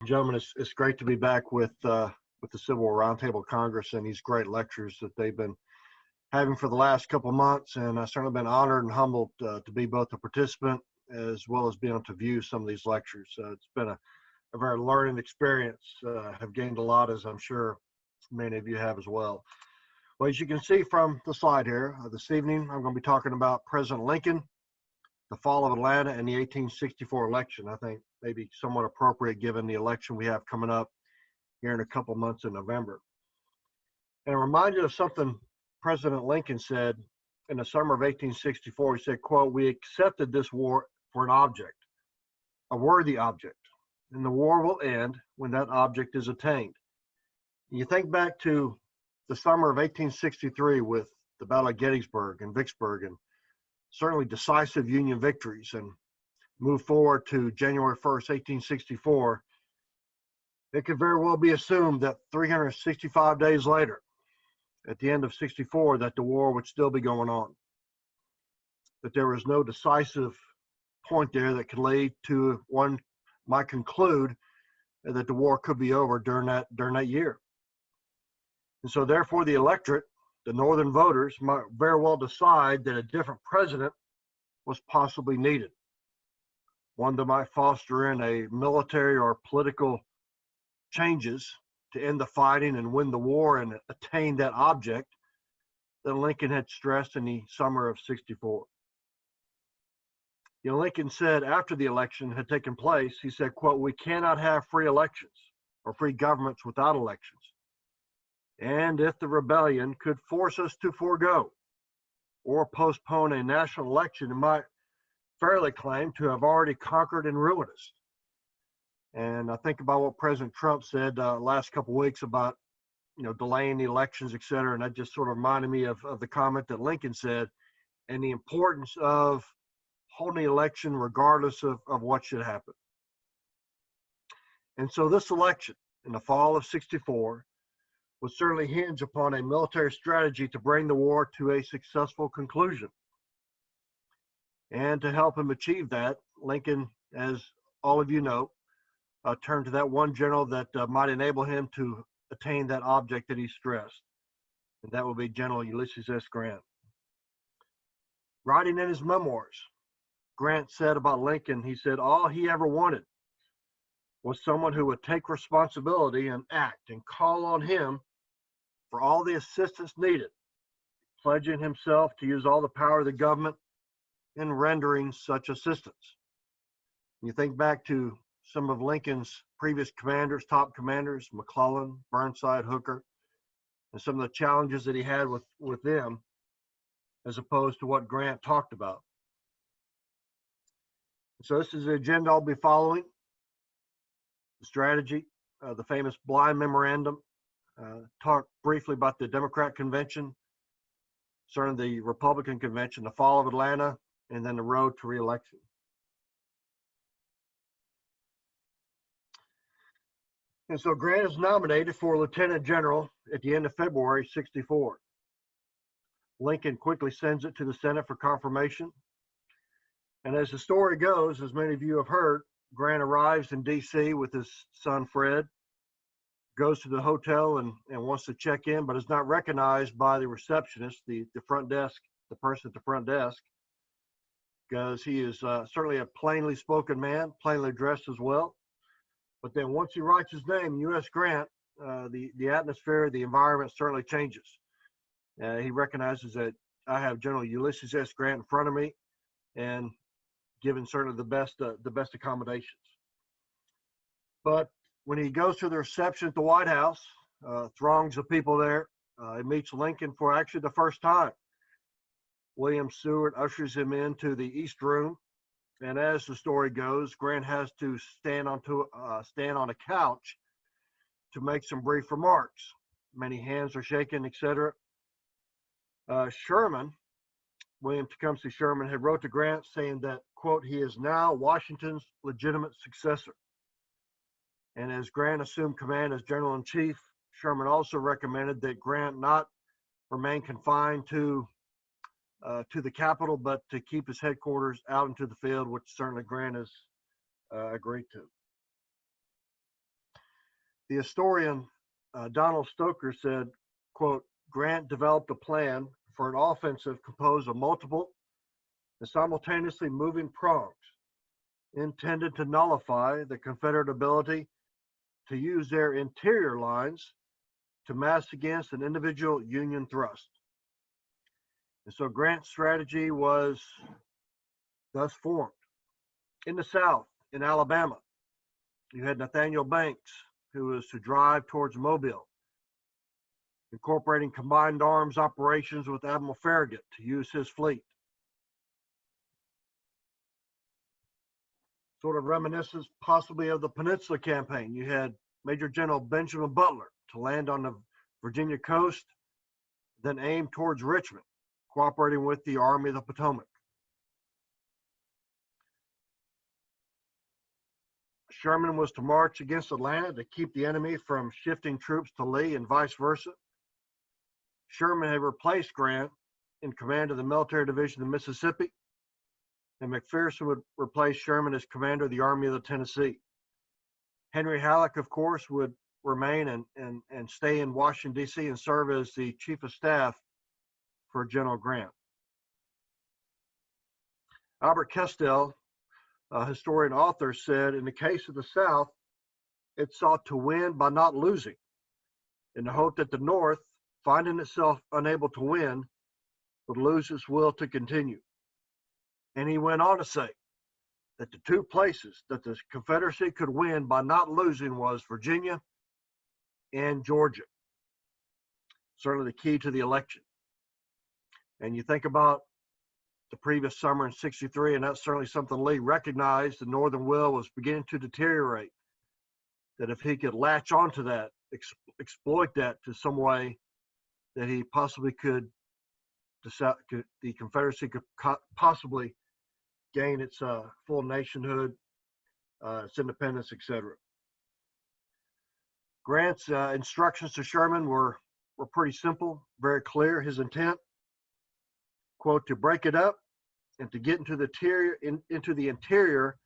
Gentlemen, it's great to be back with the Civil War Roundtable Congress and these great lectures that they've been having for the last couple of months. And I've certainly been honored and humbled to be both a participant as well as being able to view some of these lectures. It's been a very learning experience. Have gained a lot, as I'm sure many of you have as well. Well, as you can see from the slide here, this evening I'm going to be talking about President Lincoln, the fall of Atlanta, and the 1864 election. I think maybe somewhat appropriate given the election we have coming up here in a couple months in November. And I'm reminded of something President Lincoln said in the summer of 1864. He said, quote, "We accepted this war for an object, a worthy object, and the war will end when that object is attained." And you think back to the summer of 1863 with the Battle of Gettysburg and Vicksburg and certainly decisive Union victories, and move forward to January 1st, 1864, it could very well be assumed that 365 days later, at the end of 64, that the war would still be going on. That there was no decisive point there that could lead to, one might conclude, that the war could be over during that year. And so therefore the electorate, the northern voters, might very well decide that a different president was possibly needed. One that might foster in a military or political changes to end the fighting and win the war and attain that object that Lincoln had stressed in the summer of 64. Lincoln said after the election had taken place, he said, quote, "We cannot have free elections or free governments without elections. And if the rebellion could force us to forego or postpone a national election, it might fairly claim to have already conquered and ruined us." And I think about what President Trump said last couple of weeks about, delaying the elections, et cetera. And that just sort of reminded me of the comment that Lincoln said and the importance of holding the election regardless of what should happen. And so this election in the fall of 64 would certainly hinge upon a military strategy to bring the war to a successful conclusion. And to help him achieve that, Lincoln, as all of you know, turned to that one general that might enable him to attain that object that he stressed. And that would be General Ulysses S. Grant. Writing in his memoirs, Grant said about Lincoln, he said, "All he ever wanted was someone who would take responsibility and act and call on him for all the assistance needed, pledging himself to use all the power of the government in rendering such assistance." You think back to some of Lincoln's previous commanders, top commanders, McClellan, Burnside, Hooker, and some of the challenges that he had with them, as opposed to what Grant talked about. So this is the agenda I'll be following. The strategy, the famous Blind Memorandum, talk briefly about the Democrat convention, certainly the Republican convention, the fall of Atlanta, and then the road to re-election. And so Grant is nominated for lieutenant general at the end of February 64. Lincoln quickly sends it to the Senate for confirmation. And as the story goes, as many of you have heard, Grant arrives in D.C. with his son Fred, goes to the hotel and wants to check in, but is not recognized by the receptionist, the front desk, the person at the front desk, because he is certainly a plainly spoken man, plainly dressed as well. But then once he writes his name, U.S. Grant, the atmosphere, the environment certainly changes. He recognizes that I have General Ulysses S. Grant in front of me, and given certainly the best accommodations. But when he goes to the reception at the White House, throngs of people there, he meets Lincoln for actually the first time. William Seward ushers him into the East Room, and as the story goes, Grant has to stand on a couch to make some brief remarks. Many hands are shaken, etc. Sherman, William Tecumseh Sherman, had wrote to Grant saying that, quote, "He is now Washington's legitimate successor." And as Grant assumed command as general-in-chief, Sherman also recommended that Grant not remain confined to the capital, but to keep his headquarters out into the field, which certainly Grant has agreed to. The historian Donald Stoker said, quote, Grant developed a plan for an offensive composed of multiple and simultaneously moving prongs intended to nullify the Confederate ability to use their interior lines to mass against an individual Union thrust. And so Grant's strategy was thus formed. In the South, in Alabama, you had Nathaniel Banks, who was to drive towards Mobile, incorporating combined arms operations with Admiral Farragut to use his fleet. Sort of reminiscent possibly of the Peninsula Campaign. You had Major General Benjamin Butler to land on the Virginia coast, then aim towards Richmond, cooperating with the Army of the Potomac. Sherman was to march against Atlanta to keep the enemy from shifting troops to Lee and vice versa. Sherman had replaced Grant in command of the Military Division of Mississippi, and McPherson would replace Sherman as commander of the Army of the Tennessee. Henry Halleck, of course, would remain and stay in Washington, D.C. and serve as the chief of staff for General Grant. Albert Kestel, a historian author, said, in the case of the South, it sought to win by not losing, in the hope that the North, finding itself unable to win, would lose its will to continue. And he went on to say that the two places that the Confederacy could win by not losing was Virginia and Georgia. Certainly the key to the election. And you think about the previous summer in '63, and that's certainly something Lee recognized. The Northern will was beginning to deteriorate. That if he could latch onto that, exploit that to some way, that he possibly could, the Confederacy could possibly gain its full nationhood, its independence, etc. Grant's instructions to Sherman were pretty simple, very clear. His intent, quote, to break it up and to get into the interior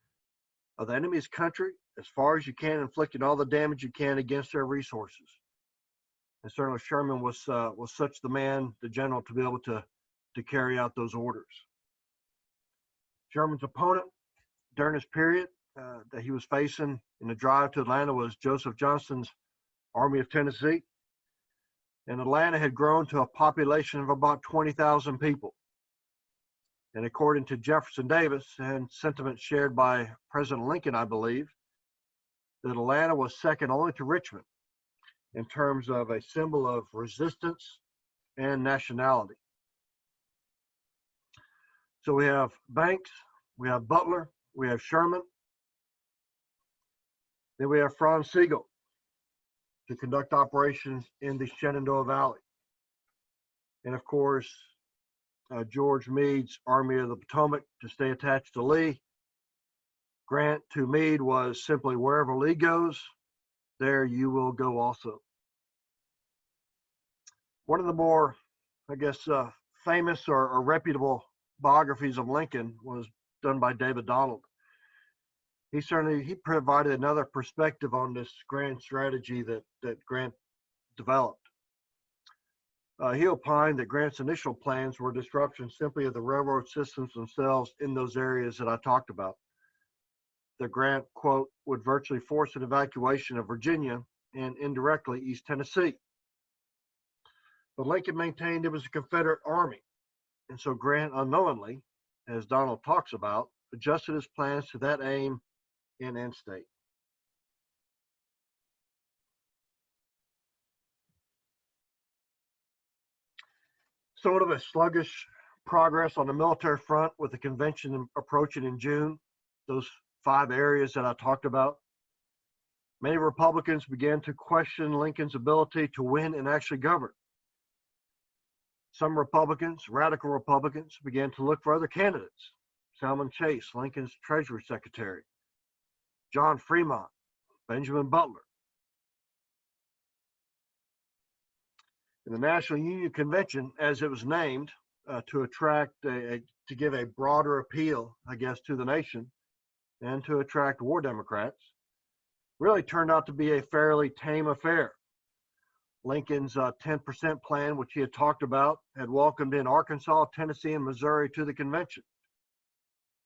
of the enemy's country as far as you can, inflicting all the damage you can against their resources. And certainly Sherman was such the man, the general, to be able to carry out those orders. Sherman's opponent during this period that he was facing in the drive to Atlanta was Joseph Johnston's Army of Tennessee. And Atlanta had grown to a population of about 20,000 people. And according to Jefferson Davis, and sentiment shared by President Lincoln, I believe, that Atlanta was second only to Richmond in terms of a symbol of resistance and nationality. So we have Banks, we have Butler, we have Sherman, then we have Franz Sigel to conduct operations in the Shenandoah Valley. And of course, George Meade's Army of the Potomac to stay attached to Lee. Grant to Meade was simply wherever Lee goes, there you will go also. One of the more, I guess, famous or reputable biographies of Lincoln was done by David Donald. He provided another perspective on this grand strategy that Grant developed. He opined that Grant's initial plans were disruption simply of the railroad systems themselves in those areas that I talked about. That Grant, quote, would virtually force an evacuation of Virginia and indirectly East Tennessee. But Lincoln maintained it was a Confederate army. And so Grant unknowingly, as Donald talks about, adjusted his plans to that aim in end state. Sort of a sluggish progress on the military front with the convention approaching in June, those 5 areas that I talked about. Many Republicans began to question Lincoln's ability to win and actually govern. Some Republicans, radical Republicans, began to look for other candidates. Salmon Chase, Lincoln's Treasury Secretary, John Fremont, Benjamin Butler. In the National Union Convention, as it was named, to give a broader appeal, I guess, to the nation and to attract war Democrats, really turned out to be a fairly tame affair. Lincoln's 10% plan, which he had talked about, had welcomed in Arkansas, Tennessee, and Missouri to the convention,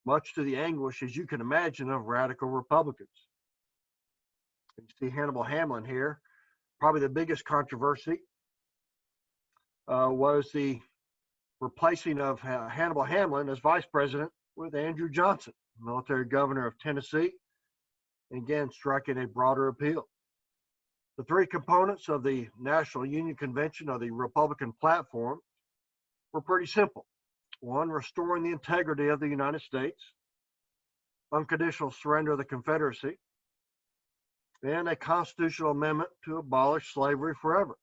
much to the anguish, as you can imagine, of radical Republicans. You see Hannibal Hamlin here. Probably the biggest controversy was the replacing of Hannibal Hamlin as vice president with Andrew Johnson, military governor of Tennessee, and again striking a broader appeal. The three components of the National Union Convention of the Republican platform were pretty simple. One, restoring the integrity of the United States, unconditional surrender of the Confederacy, and a constitutional amendment to abolish slavery forever.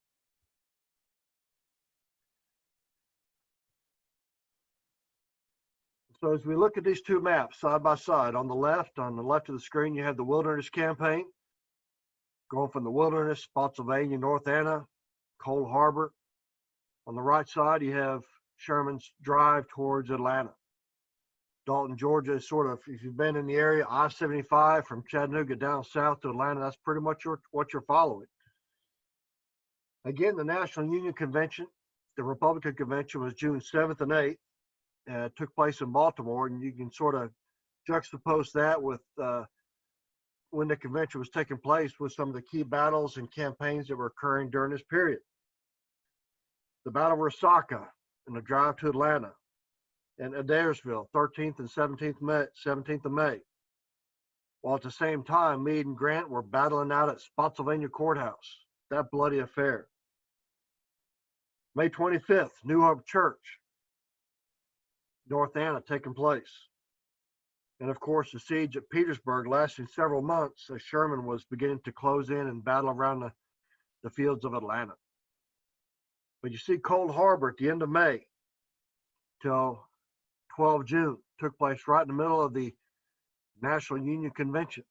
So as we look at these two maps side by side, on the left of the screen, you have the Wilderness Campaign, going from the Wilderness, Spotsylvania, North Anna, Cold Harbor. On the right side, you have Sherman's drive towards Atlanta. Dalton, Georgia is sort of, if you've been in the area, I-75 from Chattanooga down south to Atlanta, that's pretty much what you're following. Again, the National Union Convention, the Republican Convention, was June 7th and 8th. It took place in Baltimore, and you can sort of juxtapose that with when the convention was taking place with some of the key battles and campaigns that were occurring during this period. The Battle of Resaca and the drive to Atlanta, and Adairsville, 13th and 17th of May. While at the same time, Meade and Grant were battling out at Spotsylvania Courthouse, that bloody affair. May 25th, New Hope Church, North Anna, taking place. And of course, the siege at Petersburg lasting several months as Sherman was beginning to close in and battle around the fields of Atlanta. But you see Cold Harbor at the end of May till 12 June took place right in the middle of the National Union Convention.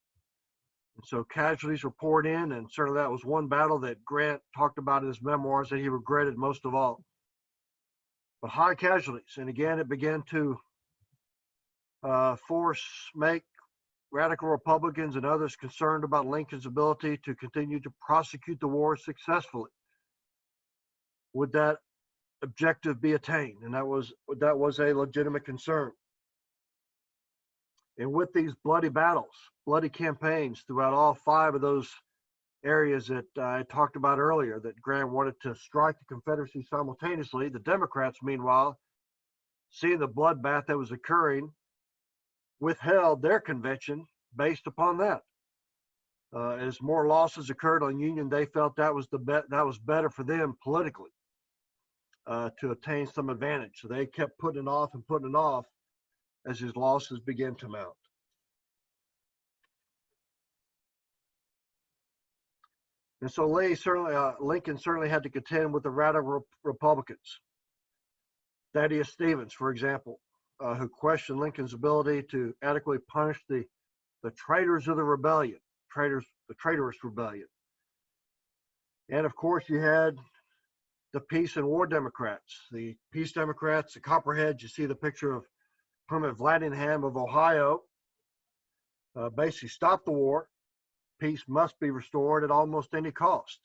And so casualties were poured in, and certainly that was one battle that Grant talked about in his memoirs that he regretted most of all. But high casualties, and again, it began to make radical Republicans and others concerned about Lincoln's ability to continue to prosecute the war successfully. Would that objective be attained? And that was a legitimate concern. And with these bloody battles, bloody campaigns throughout all five of those areas that I talked about earlier, that Grant wanted to strike the Confederacy simultaneously, the Democrats, meanwhile, seeing the bloodbath that was occurring, withheld their convention based upon that. As more losses occurred on Union, they felt that was better for them politically to attain some advantage. So they kept putting it off as his losses began to mount. And so Lincoln certainly had to contend with the radical Republicans. Thaddeus Stevens, for example, who questioned Lincoln's ability to adequately punish the traitors of the rebellion, the traitorous rebellion. And of course, you had the peace and war Democrats, the peace Democrats, the Copperheads. You see the picture of Plymouth Vladingham of Ohio, basically stop the war. Peace must be restored at almost any cost.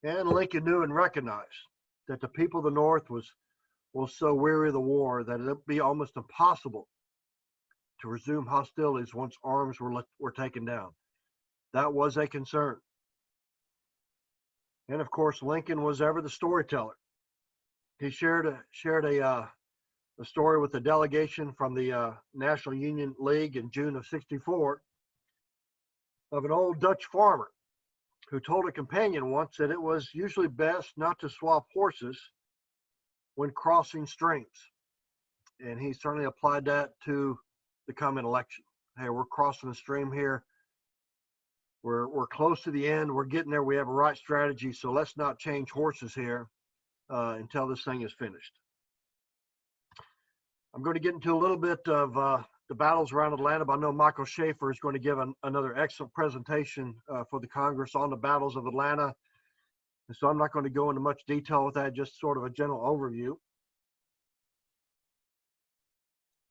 And Lincoln knew and recognized that the people of the North was so weary of the war that it would be almost impossible to resume hostilities once arms were taken down. That was a concern. And of course, Lincoln was ever the storyteller. He shared a story with the delegation from the National Union League in June of '64 of an old Dutch farmer who told a companion once that it was usually best not to swap horses when crossing streams. And he certainly applied that to the coming election. Hey, we're crossing the stream here. We're close to the end. We're getting there. We have a right strategy. So let's not change horses here until this thing is finished. I'm going to get into a little bit of the battles around Atlanta, but I know Michael Schaefer is going to give another excellent presentation for the Congress on the battles of Atlanta. And so I'm not going to go into much detail with that, just sort of a general overview.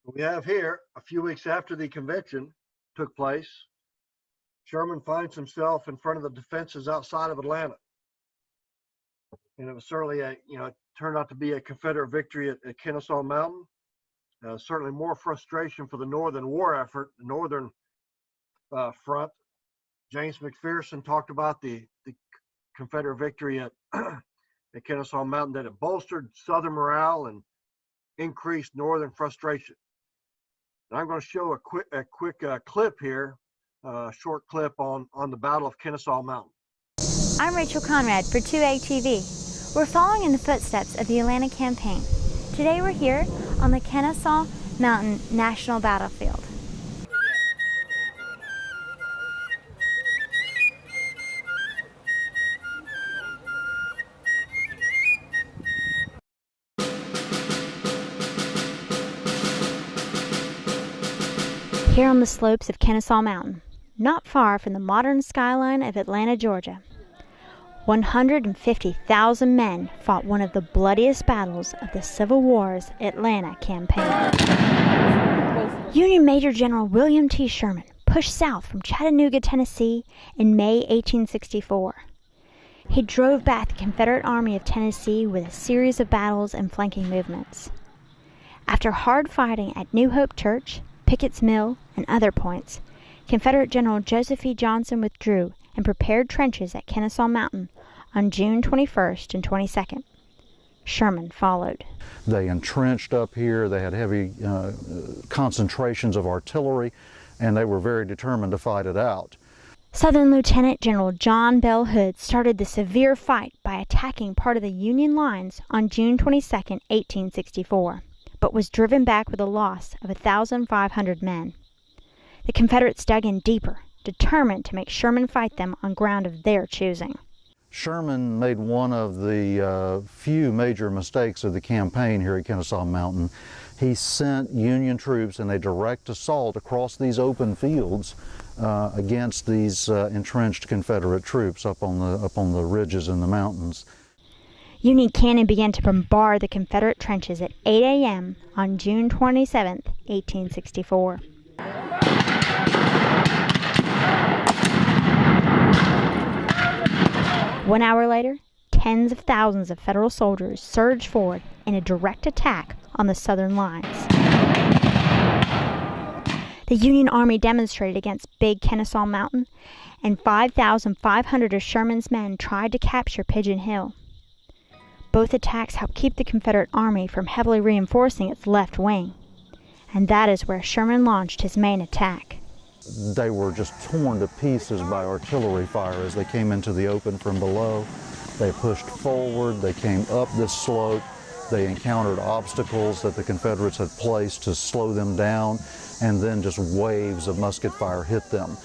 We have here, a few weeks after the convention took place, Sherman finds himself in front of the defenses outside of Atlanta. And it was certainly it turned out to be a Confederate victory at Kennesaw Mountain. Certainly more frustration for the Northern war effort, the Northern front. James McPherson talked about the Confederate victory at Kennesaw Mountain, that it bolstered Southern morale and increased Northern frustration. And I'm going to show a quick clip here, a short clip on the Battle of Kennesaw Mountain. I'm Rachel Conrad for 2AG TV. We're following in the footsteps of the Atlanta campaign. Today we're here on the Kennesaw Mountain National Battlefield. Here on the slopes of Kennesaw Mountain, not far from the modern skyline of Atlanta, Georgia, 150,000 men fought one of the bloodiest battles of the Civil War's Atlanta campaign. Union Major General William T. Sherman pushed south from Chattanooga, Tennessee in May 1864. He drove back the Confederate Army of Tennessee with a series of battles and flanking movements. After hard fighting at New Hope Church, Pickett's Mill, and other points, Confederate General Joseph E. Johnston withdrew and prepared trenches at Kennesaw Mountain on June 21st and 22nd. Sherman followed. They entrenched up here. They had heavy concentrations of artillery, and they were very determined to fight it out. Southern Lieutenant General John Bell Hood started the severe fight by attacking part of the Union lines on June 22, 1864, but was driven back with a loss of 1,500 men. The Confederates dug in deeper, determined to make Sherman fight them on ground of their choosing. Sherman made one of the few major mistakes of the campaign here at Kennesaw Mountain. He sent Union troops in a direct assault across these open fields against these entrenched Confederate troops up on the ridges in the mountains. Union cannon began to bombard the Confederate trenches at 8 a.m. on June 27, 1864. One hour later, tens of thousands of Federal soldiers surged forward in a direct attack on the Southern lines. The Union Army demonstrated against Big Kennesaw Mountain, and 5,500 of Sherman's men tried to capture Pigeon Hill. Both attacks helped keep the Confederate Army from heavily reinforcing its left wing, and that is where Sherman launched his main attack. They were just torn to pieces by artillery fire as they came into the open from below. They pushed forward, they came up this slope, they encountered obstacles that the Confederates had placed to slow them down, and then just waves of musket fire hit them.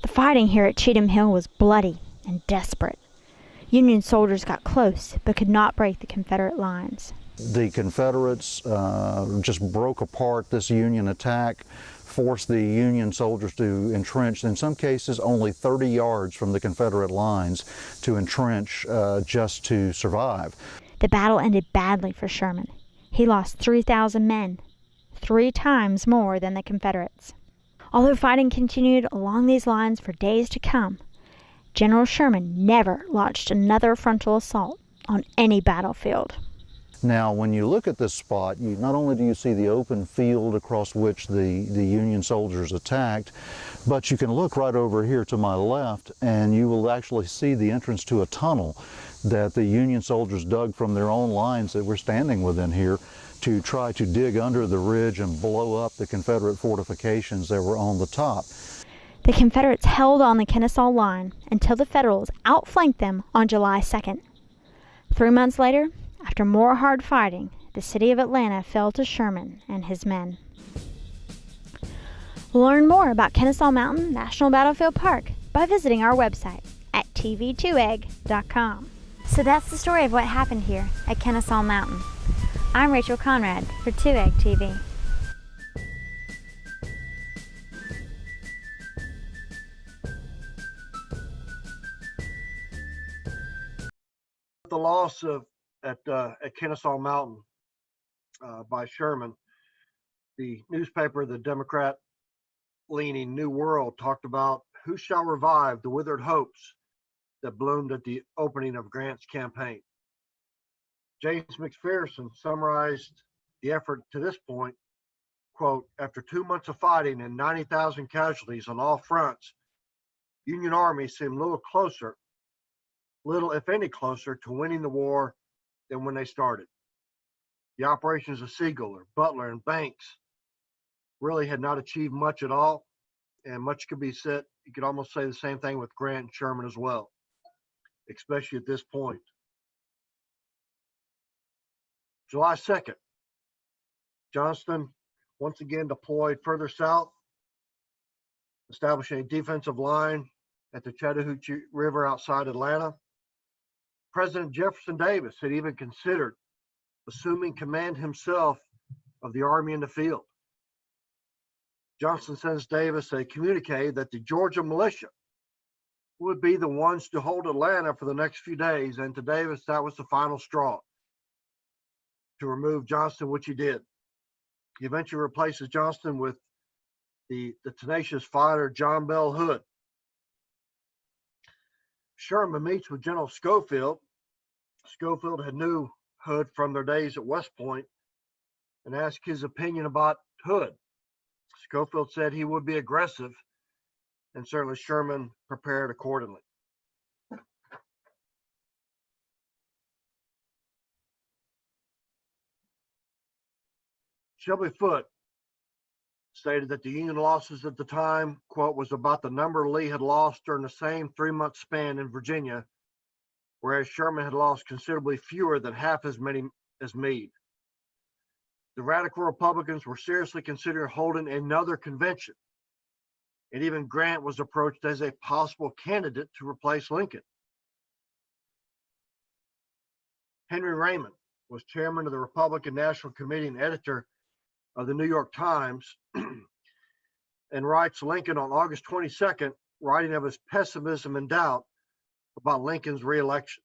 The fighting here at Cheatham Hill was bloody and desperate. Union soldiers got close but could not break the Confederate lines. The Confederates just broke apart this Union attack, forced the Union soldiers to entrench, in some cases only 30 yards from the Confederate lines, to entrench just to survive. The battle ended badly for Sherman. He lost 3,000 men, 3 times more than the Confederates. Although fighting continued along these lines for days to come, General Sherman never launched another frontal assault on any battlefield. Now, when you look at this spot, not only do you see the open field across which the Union soldiers attacked, but you can look right over here to my left, and you will actually see the entrance to a tunnel that the Union soldiers dug from their own lines that we're standing within here to try to dig under the ridge and blow up the Confederate fortifications that were on the top. The Confederates held on the Kennesaw line until the Federals outflanked them on July 2nd. 3 months later, after more hard fighting, the city of Atlanta fell to Sherman and his men. Learn more about Kennesaw Mountain National Battlefield Park by visiting our website at tv2eg.com. So that's the story of what happened here at Kennesaw Mountain. I'm Rachel Conrad for 2AG TV. The loss at Kennesaw Mountain by Sherman, The newspaper, the Democrat-leaning New World, talked about who shall revive the withered hopes that bloomed at the opening of Grant's campaign. James McPherson summarized the effort to this point, quote, after 2 months of fighting and 90,000 casualties on all fronts, Union Army seemed little if any closer to winning the war than when they started. The operations of Sigel, Butler, and Banks really had not achieved much at all, and much could be said. You could almost say the same thing with Grant and Sherman as well, especially at this point. July 2nd, Johnston once again deployed further south, establishing a defensive line at the Chattahoochee River outside Atlanta. President Jefferson Davis had even considered assuming command himself of the army in the field. Johnston sends Davis a communique that the Georgia militia would be the ones to hold Atlanta for the next few days, and to Davis, that was the final straw to remove Johnston, which he did. He eventually replaces Johnston with the tenacious fighter John Bell Hood. Sherman meets with General Schofield. Schofield had knew Hood from their days at West Point and asked his opinion about Hood. Schofield said he would be aggressive, and certainly Sherman prepared accordingly. Shelby Foote stated that the Union losses at the time, quote, was about the number Lee had lost during the same 3-month span in Virginia, whereas Sherman had lost considerably fewer than half as many as Meade. The radical Republicans were seriously considering holding another convention, and even Grant was approached as a possible candidate to replace Lincoln. Henry Raymond was chairman of the Republican National Committee and editor of the New York Times, and writes Lincoln on August 22nd, writing of his pessimism and doubt about Lincoln's reelection.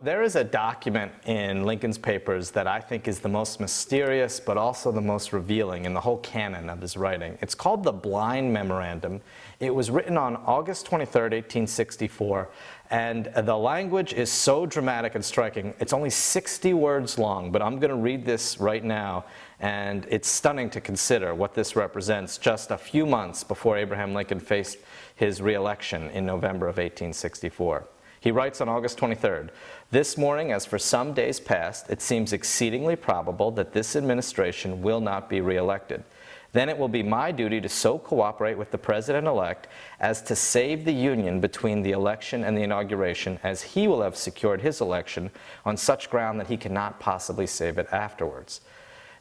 There is a document in Lincoln's papers that I think is the most mysterious but also the most revealing in the whole canon of his writing. It's called the Blind Memorandum. It was written on August 23rd, 1864, and the language is so dramatic and striking. It's only 60 words long, but I'm going to read this right now, and it's stunning to consider what this represents just a few months before Abraham Lincoln faced his re-election in November of 1864. He writes on August 23rd, "This morning, as for some days past, it seems exceedingly probable that this administration will not be re-elected. Then it will be my duty to so cooperate with the President-elect as to save the Union between the election and the inauguration, as he will have secured his election on such ground that he cannot possibly save it afterwards."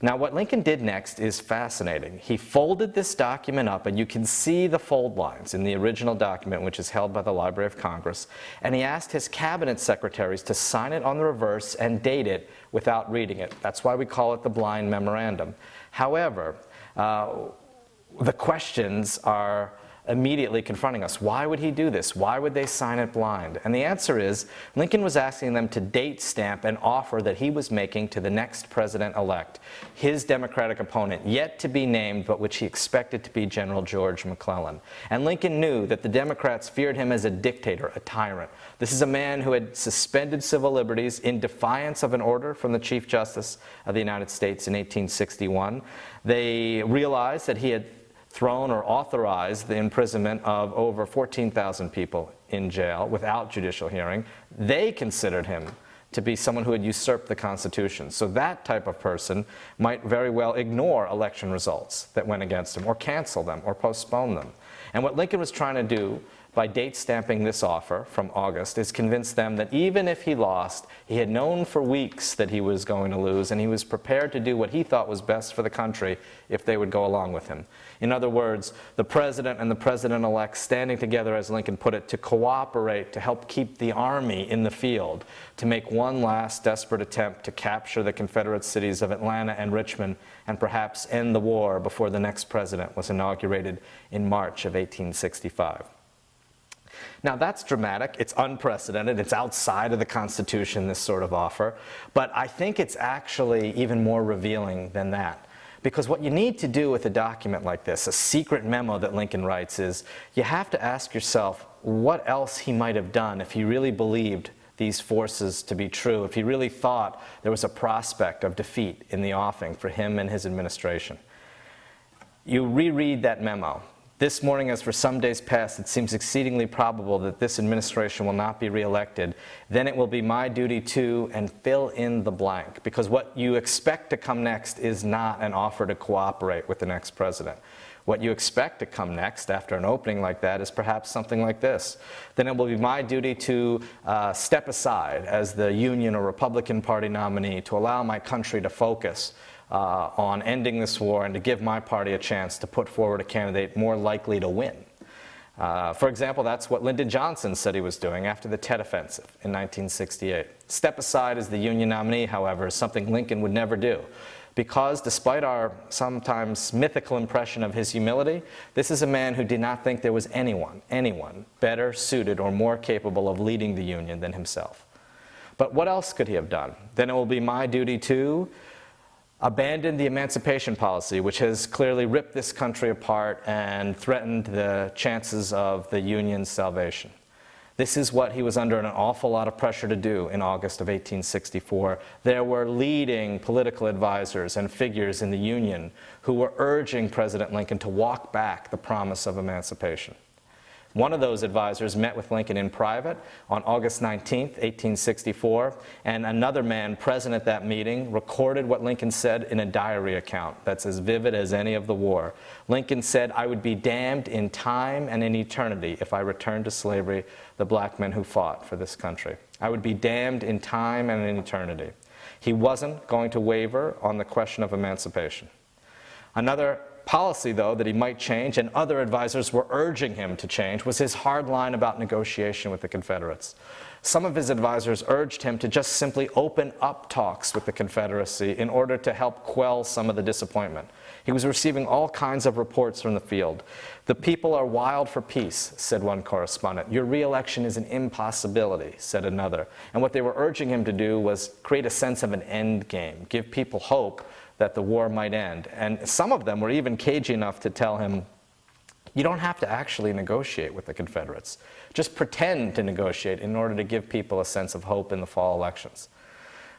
Now, what Lincoln did next is fascinating. He folded this document up, and you can see the fold lines in the original document, which is held by the Library of Congress, and he asked his cabinet secretaries to sign it on the reverse and date it without reading it. That's why we call it the Blind Memorandum. However, the questions are immediately confronting us. Why would he do this? Why would they sign it blind? And the answer is, Lincoln was asking them to date stamp an offer that he was making to the next president-elect, his Democratic opponent, yet to be named, but which he expected to be General George McClellan. And Lincoln knew that the Democrats feared him as a dictator, a tyrant. This is a man who had suspended civil liberties in defiance of an order from the Chief Justice of the United States in 1861. They realized that he had thrown or authorized the imprisonment of over 14,000 people in jail without judicial hearing. They considered him to be someone who had usurped the Constitution. So that type of person might very well ignore election results that went against him, or cancel them, or postpone them. And what Lincoln was trying to do by date stamping this offer from August is convince them that even if he lost, he had known for weeks that he was going to lose, and he was prepared to do what he thought was best for the country if they would go along with him. In other words, the president and the president-elect standing together, as Lincoln put it, to cooperate to help keep the army in the field, to make one last desperate attempt to capture the Confederate cities of Atlanta and Richmond, and perhaps end the war before the next president was inaugurated in March of 1865. Now, that's dramatic, it's unprecedented, it's outside of the Constitution, this sort of offer, but I think it's actually even more revealing than that. Because what you need to do with a document like this, a secret memo that Lincoln writes, is you have to ask yourself what else he might have done if he really believed these forces to be true, if he really thought there was a prospect of defeat in the offing for him and his administration. You reread that memo. This morning, as for some days past, it seems exceedingly probable that this administration will not be reelected. Then it will be my duty to, and fill in the blank. Because what you expect to come next is not an offer to cooperate with the next president. What you expect to come next after an opening like that is perhaps something like this. Then it will be my duty to step aside as the Union or Republican Party nominee to allow my country to focus on ending this war and to give my party a chance to put forward a candidate more likely to win. For example, that's what Lyndon Johnson said he was doing after the Tet Offensive in 1968. Step aside as the Union nominee, however, is something Lincoln would never do. Because despite our sometimes mythical impression of his humility, this is a man who did not think there was anyone better suited or more capable of leading the Union than himself. But what else could he have done? Then it will be my duty to abandon the emancipation policy, which has clearly ripped this country apart and threatened the chances of the Union's salvation. This is what he was under an awful lot of pressure to do in August of 1864. There were leading political advisors and figures in the Union who were urging President Lincoln to walk back the promise of emancipation. One of those advisors met with Lincoln in private on August 19, 1864, and another man present at that meeting recorded what Lincoln said in a diary account that's as vivid as any of the war. Lincoln said, "I would be damned in time and in eternity if I returned to slavery the black men who fought for this country. I would be damned in time and in eternity." He wasn't going to waver on the question of emancipation. Another policy, though, that he might change, and other advisors were urging him to change, was his hard line about negotiation with the Confederates. Some of his advisors urged him to just simply open up talks with the Confederacy in order to help quell some of the disappointment. He was receiving all kinds of reports from the field. "The people are wild for peace," said one correspondent. "Your re-election is an impossibility," said another. And what they were urging him to do was create a sense of an end game, give people hope that the war might end. And some of them were even cagey enough to tell him, "You don't have to actually negotiate with the Confederates. Just pretend to negotiate in order to give people a sense of hope in the fall elections."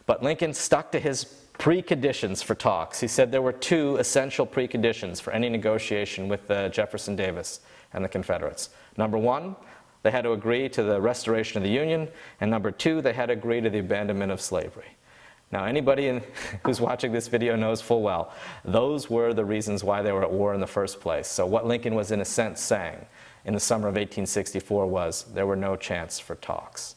But Lincoln stuck to his preconditions for talks. He said there were two essential preconditions for any negotiation with Jefferson Davis and the Confederates. Number one, they had to agree to the restoration of the Union, and number two, they had to agree to the abandonment of slavery. Now, anybody who's watching this video knows full well, those were the reasons why they were at war in the first place. So what Lincoln was in a sense saying in the summer of 1864 was there were no chance for talks.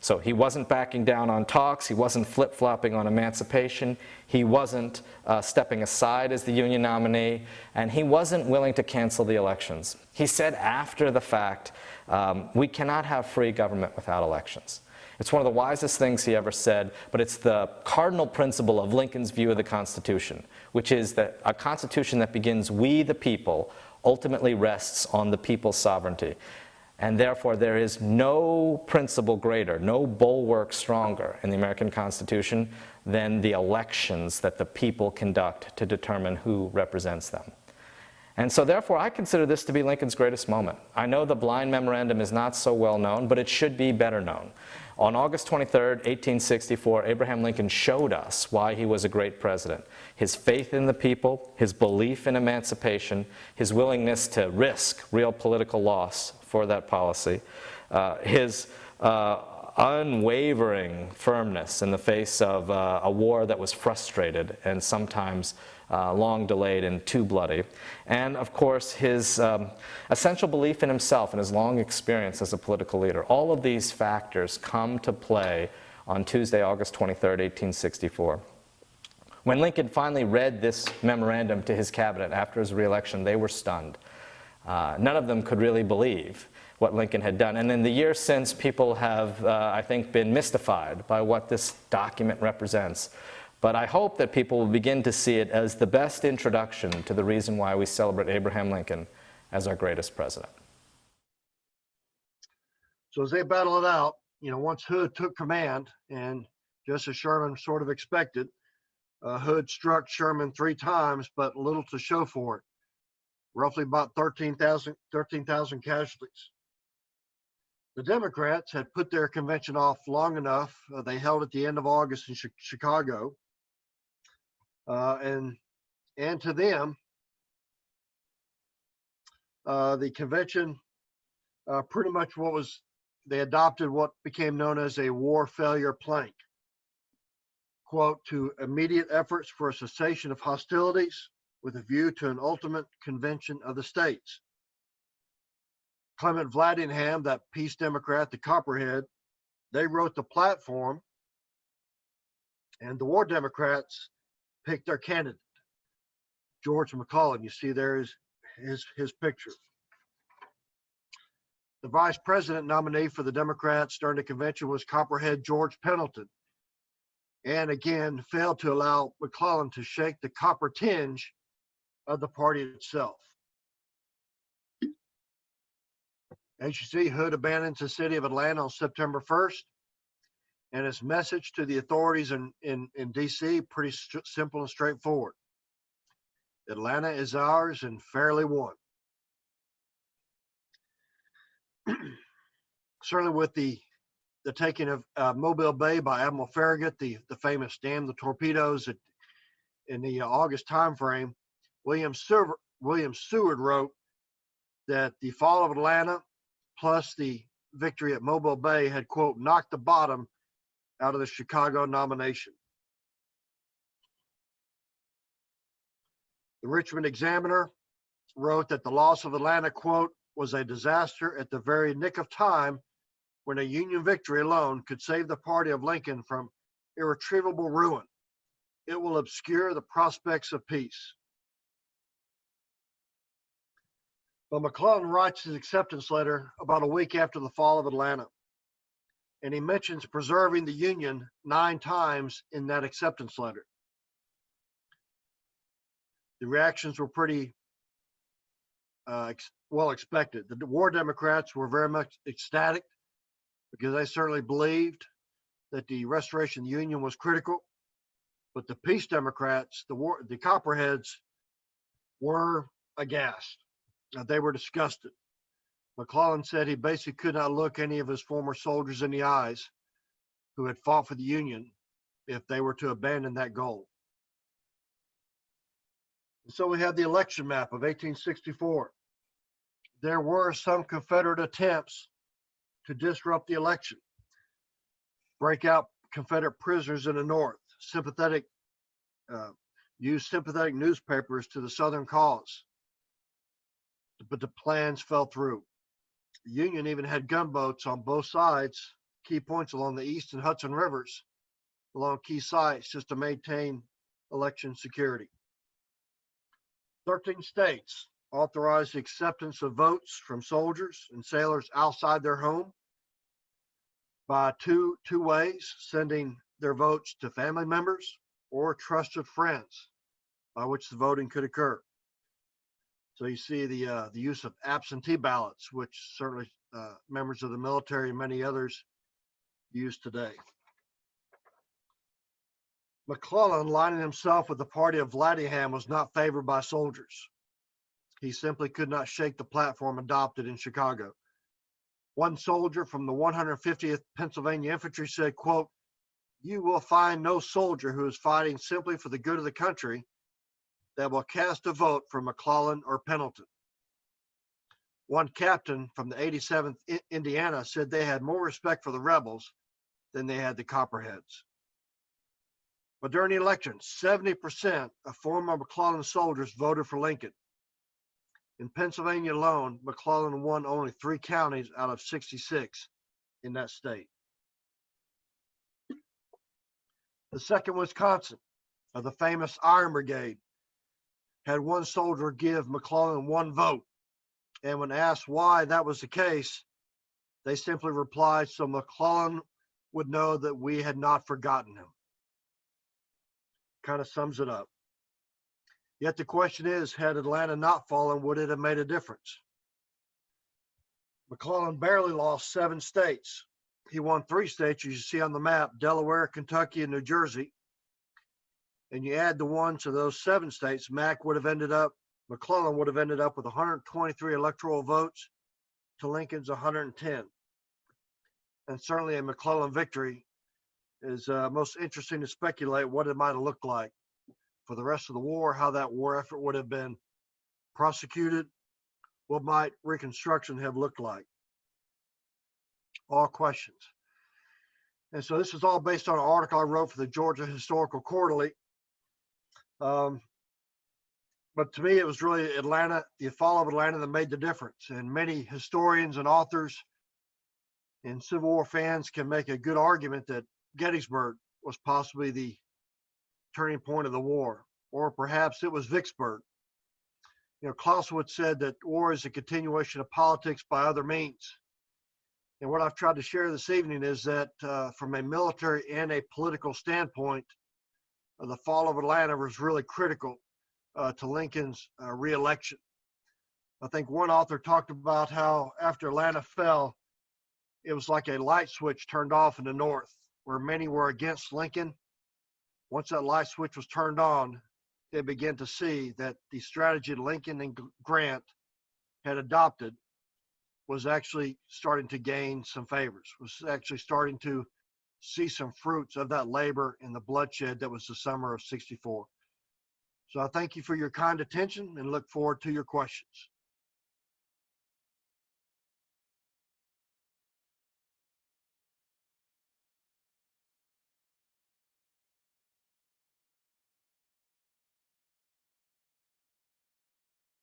So he wasn't backing down on talks, he wasn't flip-flopping on emancipation, he wasn't stepping aside as the Union nominee, and he wasn't willing to cancel the elections. He said after the fact, "We cannot have free government without elections." It's one of the wisest things he ever said, but it's the cardinal principle of Lincoln's view of the Constitution, which is that a Constitution that begins "we the people" ultimately rests on the people's sovereignty. And therefore, there is no principle greater, no bulwark stronger in the American Constitution than the elections that the people conduct to determine who represents them. And so therefore, I consider this to be Lincoln's greatest moment. I know the Blind Memorandum is not so well known, but it should be better known. On August 23, 1864, Abraham Lincoln showed us why he was a great president. His faith in the people, his belief in emancipation, his willingness to risk real political loss for that policy, his unwavering firmness in the face of a war that was frustrated and sometimes long delayed and too bloody, and of course his essential belief in himself and his long experience as a political leader. All of these factors come to play on Tuesday, August 23, 1864. When Lincoln finally read this memorandum to his cabinet after his re-election, they were stunned. None of them could really believe what Lincoln had done. And in the years since, people have, I think, been mystified by what this document represents. But I hope that people will begin to see it as the best introduction to the reason why we celebrate Abraham Lincoln as our greatest president. So as they battle it out, once Hood took command, and just as Sherman sort of expected, Hood struck Sherman 3 times, but little to show for it. Roughly about 13,000 casualties. The Democrats had put their convention off long enough. They held at the end of August in Chicago. And to them, the convention pretty much they adopted what became known as a war failure plank. Quote, to immediate efforts for a cessation of hostilities with a view to an ultimate convention of the states. Clement Vallandigham, that peace Democrat, the Copperhead, they wrote the platform, and the War Democrats picked their candidate, George McClellan. You see there is his picture. The vice president nominee for the Democrats during the convention was Copperhead George Pendleton, and again failed to allow McClellan to shake the copper tinge of the party itself. As you see, Hood abandons the city of Atlanta on September 1st, and his message to the authorities in D.C. pretty simple and straightforward. Atlanta is ours and fairly won. Certainly with the taking of Mobile Bay by Admiral Farragut, the famous dam, the torpedoes in the August timeframe, William Seward wrote that the fall of Atlanta plus the victory at Mobile Bay had, quote, knocked the bottom out of the Chicago nomination. The Richmond Examiner wrote that the loss of Atlanta, quote, was a disaster at the very nick of time when a Union victory alone could save the party of Lincoln from irretrievable ruin. It will obscure the prospects of peace. But McClellan writes his acceptance letter about a week after the fall of Atlanta, and he mentions preserving the Union 9 times in that acceptance letter. The reactions were pretty well expected. The War Democrats were very much ecstatic because they certainly believed that the restoration of the Union was critical. But the Peace Democrats, the Copperheads, were aghast. They were disgusted. McClellan said he basically could not look any of his former soldiers in the eyes who had fought for the Union if they were to abandon that goal. And so we have the election map of 1864. There were some Confederate attempts to disrupt the election, break out Confederate prisoners in the North, use sympathetic newspapers to the Southern cause. But the plans fell through. The Union even had gunboats on both sides, key points along the East and Hudson rivers, along key sites just to maintain election security. 13 states authorized the acceptance of votes from soldiers and sailors outside their home by two ways, sending their votes to family members or trusted friends by which the voting could occur. So you see the use of absentee ballots, which certainly members of the military and many others use today. McClellan, aligning himself with the party of Vallandigham, was not favored by soldiers. He simply could not shake the platform adopted in Chicago. One soldier from the 150th Pennsylvania Infantry said, quote, "You will find no soldier who is fighting simply for the good of the country that will cast a vote for McClellan or Pendleton." One captain from the 87th Indiana said they had more respect for the rebels than they had the Copperheads. But during the election, 70% of former McClellan soldiers voted for Lincoln. In Pennsylvania alone, McClellan won only 3 counties out of 66 in that state. The second Wisconsin, of the famous Iron Brigade, had one soldier give McClellan 1 vote. And when asked why that was the case, they simply replied, so McClellan would know that we had not forgotten him. Kind of sums it up. Yet the question is, had Atlanta not fallen, would it have made a difference? McClellan barely lost 7 states. He won 3 states, as you see on the map, Delaware, Kentucky, and New Jersey. and you add the ones of those 7 states, McClellan would have ended up with 123 electoral votes to Lincoln's 110. And certainly a McClellan victory is most interesting to speculate what it might have looked like for the rest of the war, how that war effort would have been prosecuted, what might Reconstruction have looked like. All questions. And so this is all based on an article I wrote for the Georgia Historical Quarterly. But to me, it was really Atlanta, the fall of Atlanta, that made the difference. And many historians and authors and Civil War fans can make a good argument that Gettysburg was possibly the turning point of the war, or perhaps it was Vicksburg. You know, Clausewitz said that war is a continuation of politics by other means. And what I've tried to share this evening is that from a military and a political standpoint, the fall of Atlanta was really critical to Lincoln's re-election. I think one author talked about how after Atlanta fell, it was like a light switch turned off in the North, where many were against Lincoln. Once that light switch was turned on, they began to see that the strategy Lincoln and Grant had adopted was actually starting to gain some favors, was actually starting to see some fruits of that labor and the bloodshed that was the summer of '64. So I thank you for your kind attention and look forward to your questions.